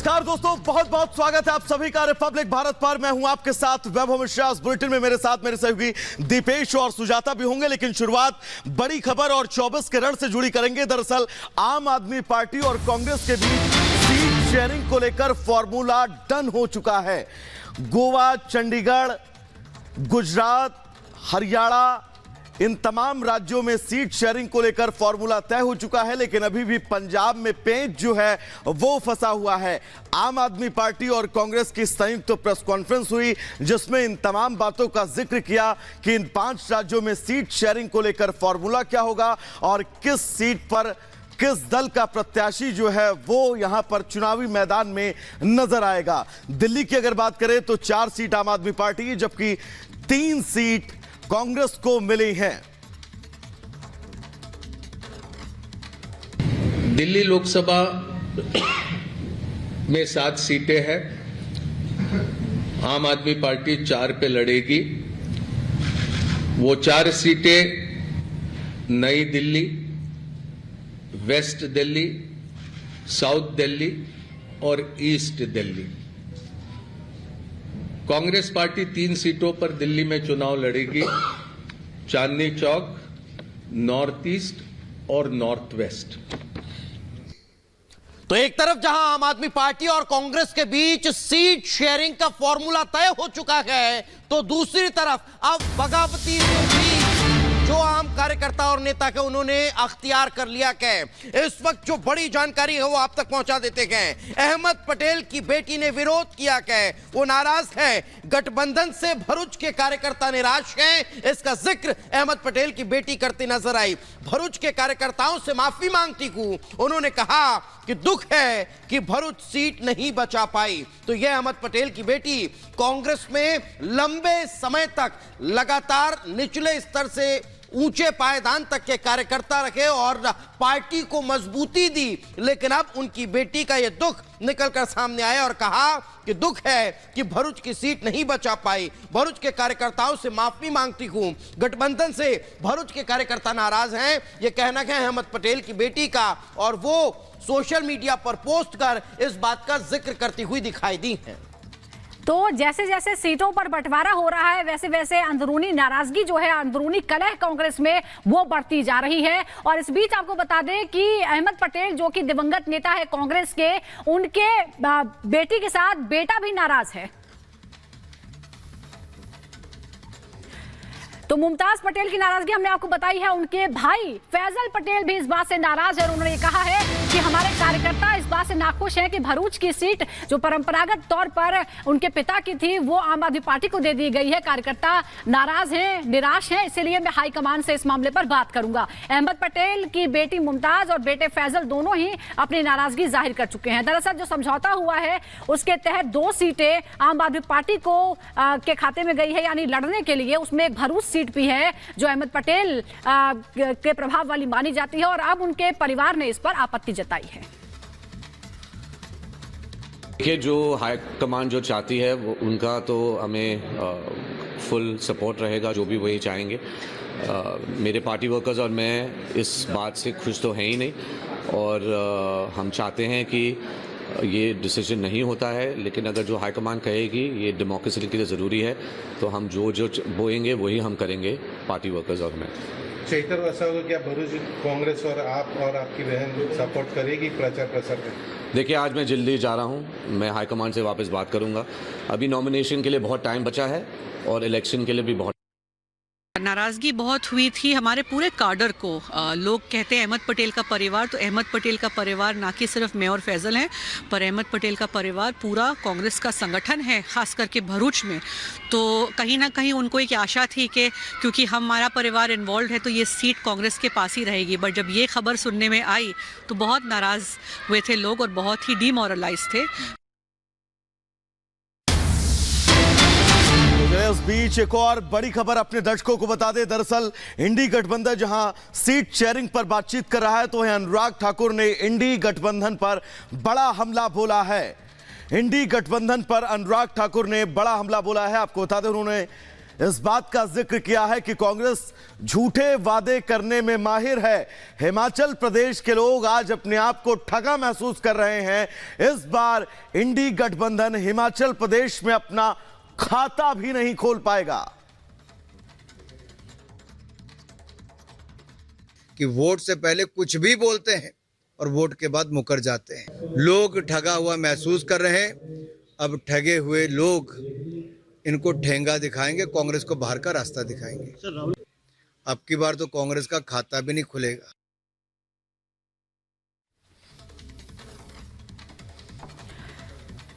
नमस्कार दोस्तों, बहुत बहुत स्वागत है आप सभी का रिपब्लिक भारत पर। मैं हूं आपके साथ वैभव मिश्रा। इस बुलेटिन में मेरे साथ मेरे सहयोगी दीपेश और सुजाता भी होंगे, लेकिन शुरुआत बड़ी खबर और 24 के रण से जुड़ी करेंगे। दरअसल आम आदमी पार्टी और कांग्रेस के बीच सीट शेयरिंग को लेकर फॉर्मूला डन हो चुका है। गोवा, चंडीगढ़, गुजरात, हरियाणा, इन तमाम राज्यों में सीट शेयरिंग को लेकर फॉर्मूला तय हो चुका है, लेकिन अभी भी पंजाब में पेंच जो है वो फंसा हुआ है। आम आदमी पार्टी और कांग्रेस की संयुक्त प्रेस कॉन्फ्रेंस हुई, जिसमें इन तमाम बातों का जिक्र किया कि इन 5 राज्यों में सीट शेयरिंग को लेकर फॉर्मूला क्या होगा और किस सीट पर किस दल का प्रत्याशी जो है वो यहां पर चुनावी मैदान में नजर आएगा। दिल्ली की अगर बात करें तो 4 सीट आम आदमी पार्टी की, जबकि 3 सीट कांग्रेस को मिली हैं। दिल्ली लोकसभा में 7 सीटें हैं। आम आदमी पार्टी 4 पे लड़ेगी। वो 4 सीटें नई दिल्ली, वेस्ट दिल्ली, साउथ दिल्ली और ईस्ट दिल्ली। कांग्रेस पार्टी 3 सीटों पर दिल्ली में चुनाव लड़ेगी, चांदनी चौक, नॉर्थ ईस्ट और नॉर्थ वेस्ट। तो एक तरफ जहां आम आदमी पार्टी और कांग्रेस के बीच सीट शेयरिंग का फॉर्मूला तय हो चुका है, तो दूसरी तरफ अब बगावती जो आम कार्यकर्ता और नेता के उन्होंने अख्तियार कर लिया कि इस वक्त जो बड़ी जानकारी है वो आप तक पहुंचा देते गए। अहमद पटेल की बेटी ने विरोध किया कि वो नाराज है, गठबंधन से भरूच के कार्यकर्ता निराश हैं। इसका जिक्र अहमद पटेल की बेटी करती नजर आई। भरूच के कार्यकर्ताओं से माफी मांगती हूं। उन्होंने कहा कि दुख है कि भरूच सीट नहीं बचा पाई। तो यह अहमद पटेल की बेटी कांग्रेस में लंबे समय तक लगातार निचले स्तर से ऊंचे पायदान तक के कार्यकर्ता रखे और पार्टी को मजबूती दी, लेकिन अब उनकी बेटी का यह दुख निकलकर सामने आया और कहा कि दुख है कि भरूच की सीट नहीं बचा पाई। भरूच के कार्यकर्ताओं से माफी मांगती हूं। गठबंधन से भरूच के कार्यकर्ता नाराज हैं, यह कहना है अहमद पटेल की बेटी का, और वो सोशल मीडिया पर पोस्ट कर इस बात का जिक्र करती हुई दिखाई दी है। तो जैसे जैसे सीटों पर बंटवारा हो रहा है, वैसे वैसे अंदरूनी नाराजगी जो है, अंदरूनी कलह कांग्रेस में वो बढ़ती जा रही है। और इस बीच आपको बता दें कि अहमद पटेल जो कि दिवंगत नेता है कांग्रेस के, उनके बेटी के साथ बेटा भी नाराज है। तो मुमताज पटेल की नाराजगी हमने आपको बताई है। उनके भाई फैजल पटेल भी इस बात से नाराज है और उन्होंने कहा है कि हमारे कार्यकर्ता इस बात से नाखुश हैं कि भरूच की सीट जो परंपरागत तौर पर उनके पिता की थी वो आम आदमी पार्टी को दे दी गई है। कार्यकर्ता नाराज हैं, निराश हैं, इसीलिए मैं हाईकमान से इस मामले पर बात करूंगा। अहमद पटेल की बेटी मुमताज और बेटे फैजल दोनों ही अपनी नाराजगी जाहिर कर चुके हैं। दरअसल जो समझौता हुआ है उसके तहत 2 सीटें आम आदमी पार्टी को के खाते में गई है, यानी लड़ने के लिए। उसमें एक भरूच सीट भी है जो अहमद पटेल के प्रभाव वाली मानी जाती है, और अब उनके परिवार ने इस पर आपत्ति जताई है। देखिए, जो हाई कमान जो चाहती है वो उनका तो हमें फुल सपोर्ट रहेगा, जो भी वही चाहेंगे। मेरे पार्टी वर्कर्स और मैं इस बात से खुश तो हैं ही नहीं, और हम चाहते हैं कि ये डिसीजन नहीं होता है, लेकिन अगर जो हाईकमान कहेगी ये डेमोक्रेसी के लिए ज़रूरी है, तो हम जो जो बोएंगे वही हम करेंगे, पार्टी वर्कर्स और मैं। चैतर ऐसा होगा क्या भरूच कांग्रेस और आप और आपकी बहन सपोर्ट करेगी प्रचार प्रसार में? देखिए, आज मैं जल्दी जा रहा हूँ, मैं हाईकमान से वापस बात करूँगा। अभी नॉमिनेशन के लिए बहुत टाइम बचा है और इलेक्शन के लिए भी बहुत। नाराज़गी बहुत हुई थी हमारे पूरे काडर को। लोग कहते हैं अहमद पटेल का परिवार, तो अहमद पटेल का परिवार ना कि सिर्फ मैं और फैजल हैं, पर अहमद पटेल का परिवार पूरा कांग्रेस का संगठन है, खास करके भरूच में। तो कहीं ना कहीं उनको एक आशा थी कि क्योंकि हमारा परिवार इन्वॉल्व है तो ये सीट कांग्रेस के पास ही रहेगी। बट जब ये खबर सुनने में आई तो बहुत नाराज़ हुए थे लोग और बहुत ही डीमोरलाइज थे। इस बीच एक और बड़ी खबर अपने दर्शकों को बता दें। दरअसल इंडी गठबंधन जहां सीट शेयरिंग पर बातचीत कर रहा है, तो अनुराग ठाकुर ने इंडी गठबंधन पर बड़ा हमला बोला है। इंडी गठबंधन पर अनुराग ठाकुर ने बड़ा हमला बोला है। आपको बता दें, उन्होंने इस बात का जिक्र किया है कि कांग्रेस झूठे वादे करने में माहिर है। हिमाचल प्रदेश के लोग आज अपने आप को ठगा महसूस कर रहे हैं। इस बार इंडी गठबंधन हिमाचल प्रदेश में अपना खाता भी नहीं खोल पाएगा। कि वोट से पहले कुछ भी बोलते हैं और वोट के बाद मुकर जाते हैं। लोग ठगा हुआ महसूस कर रहे हैं। अब ठगे हुए लोग इनको ठेंगा दिखाएंगे, कांग्रेस को बाहर का रास्ता दिखाएंगे। अब की बार तो कांग्रेस का खाता भी नहीं खुलेगा।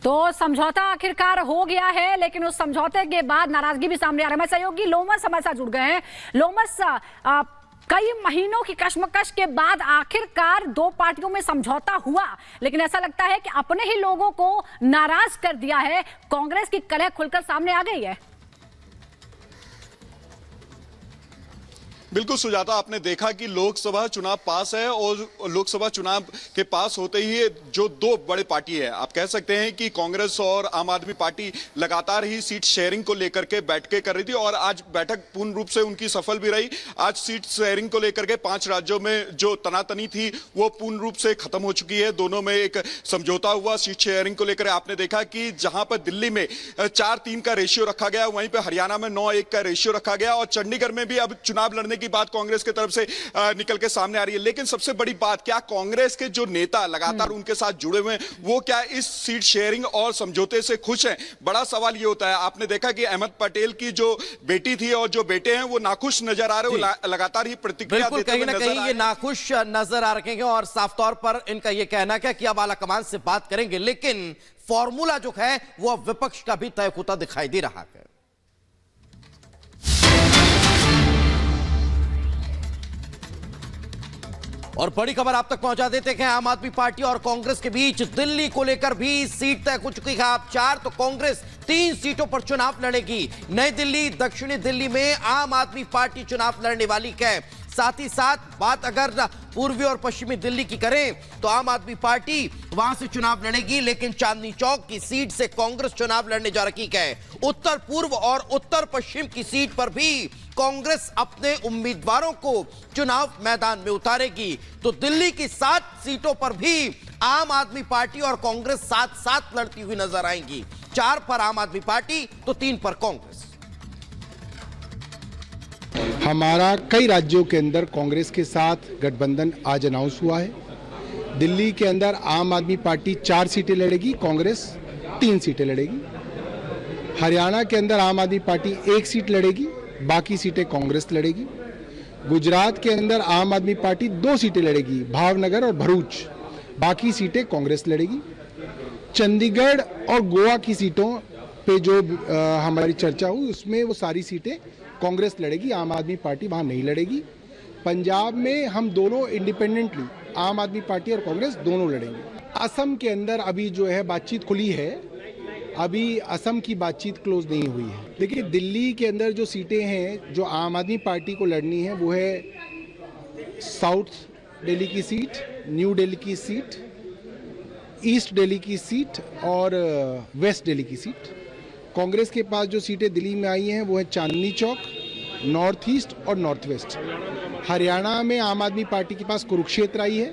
तो समझौता आखिरकार हो गया है, लेकिन उस समझौते के बाद नाराजगी भी सामने आ रही है। हमारे सहयोगी लोमस हमारे साथ जुड़ गए हैं। लोमस, कई महीनों की कश्मकश के बाद आखिरकार दो पार्टियों में समझौता हुआ, लेकिन ऐसा लगता है कि अपने ही लोगों को नाराज कर दिया है। कांग्रेस की कलह खुलकर सामने आ गई है। बिल्कुल सुजाता, आपने देखा कि लोकसभा चुनाव पास है और लोकसभा चुनाव के पास होते ही जो दो बड़े पार्टी है, आप कह सकते हैं कि कांग्रेस और आम आदमी पार्टी लगातार ही सीट शेयरिंग को लेकर के बैठकें कर रही थी और आज बैठक पूर्ण रूप से उनकी सफल भी रही। आज सीट शेयरिंग को लेकर के 5 राज्यों में जो तनातनी थी वो पूर्ण रूप से खत्म हो चुकी है। दोनों में एक समझौता हुआ सीट शेयरिंग को लेकर। आपने देखा कि जहां पर दिल्ली में 4-3 का रेशियो रखा गया, वहीं पर हरियाणा में 9-1 का रेशियो रखा गया और चंडीगढ़ में भी अब चुनाव लड़ने की बात कांग्रेस की तरफ से निकल के सामने आ रही है। लेकिन सबसे बड़ी बात, क्या कांग्रेस के जो नेता लगातार उनके साथ जुड़े हुए हैं वो क्या इस सीट शेयरिंग और समझौते से खुश हैं? बड़ा सवाल ये होता है। आपने देखा कि अहमद पटेल की जो बेटी थी और जो बेटे हैं वो नाखुश नजर आ रहे हैं, लगातार ही प्रतिक्रिया देते हुए कहीं ना कहीं ये नाखुश नजर आ रहे हैं और साफ तौर पर इनका ये कहना है कि अब आलाकमान से बात करेंगे, लेकिन फॉर्मूला जो है वो विपक्ष का भी तय होता दिखाई दे रहा है। और बड़ी खबर आप तक पहुंचा देते हैं। आम आदमी पार्टी और कांग्रेस के बीच दिल्ली को लेकर भी सीट तय हो चुकी है। अब 4 तो कांग्रेस 3 सीटों पर चुनाव लड़ेगी। नई दिल्ली, दक्षिणी दिल्ली में आम आदमी पार्टी चुनाव लड़ने वाली है। साथ ही साथ बात अगर पूर्वी और पश्चिमी दिल्ली की करें तो आम आदमी पार्टी वहां से चुनाव लड़ेगी, लेकिन चांदनी चौक की सीट से कांग्रेस चुनाव लड़ने जा रही है। उत्तर पूर्व और उत्तर पश्चिम की सीट पर भी कांग्रेस अपने उम्मीदवारों को चुनाव मैदान में उतारेगी। तो दिल्ली की 7 सीटों पर भी आम आदमी पार्टी और कांग्रेस साथ साथ लड़ती हुई नजर आएंगी। 4 पर आम आदमी पार्टी तो 3 पर कांग्रेस। हमारा कई राज्यों के अंदर कांग्रेस के साथ गठबंधन आज अनाउंस हुआ है। दिल्ली के अंदर आम आदमी पार्टी 4 सीटें लड़ेगी, कांग्रेस 3 सीटें लड़ेगी। हरियाणा के अंदर आम आदमी पार्टी 1 सीट लड़ेगी, बाकी सीटें कांग्रेस लड़ेगी। गुजरात के अंदर आम आदमी पार्टी 2 सीटें लड़ेगी, भावनगर और भरूच, बाकी सीटें कांग्रेस लड़ेगी। चंडीगढ़ और गोवा की सीटों पे जो हमारी चर्चा हुई उसमें वो सारी सीटें कांग्रेस लड़ेगी, आम आदमी पार्टी वहां नहीं लड़ेगी। पंजाब में हम दोनों इंडिपेंडेंटली आम आदमी पार्टी और कांग्रेस दोनों लड़ेंगे। असम के अंदर अभी जो है बातचीत खुली है, अभी असम की बातचीत क्लोज नहीं हुई है। देखिए, दिल्ली के अंदर जो सीटें हैं जो आम आदमी पार्टी को लड़नी है वो है साउथ दिल्ली की सीट, न्यू दिल्ली की सीट, ईस्ट दिल्ली की सीट और वेस्ट दिल्ली की सीट। कांग्रेस के पास जो सीटें दिल्ली में आई हैं वो है चांदनी चौक, नॉर्थ ईस्ट और नॉर्थ वेस्ट। हरियाणा में आम आदमी पार्टी के पास कुरुक्षेत्र आई है,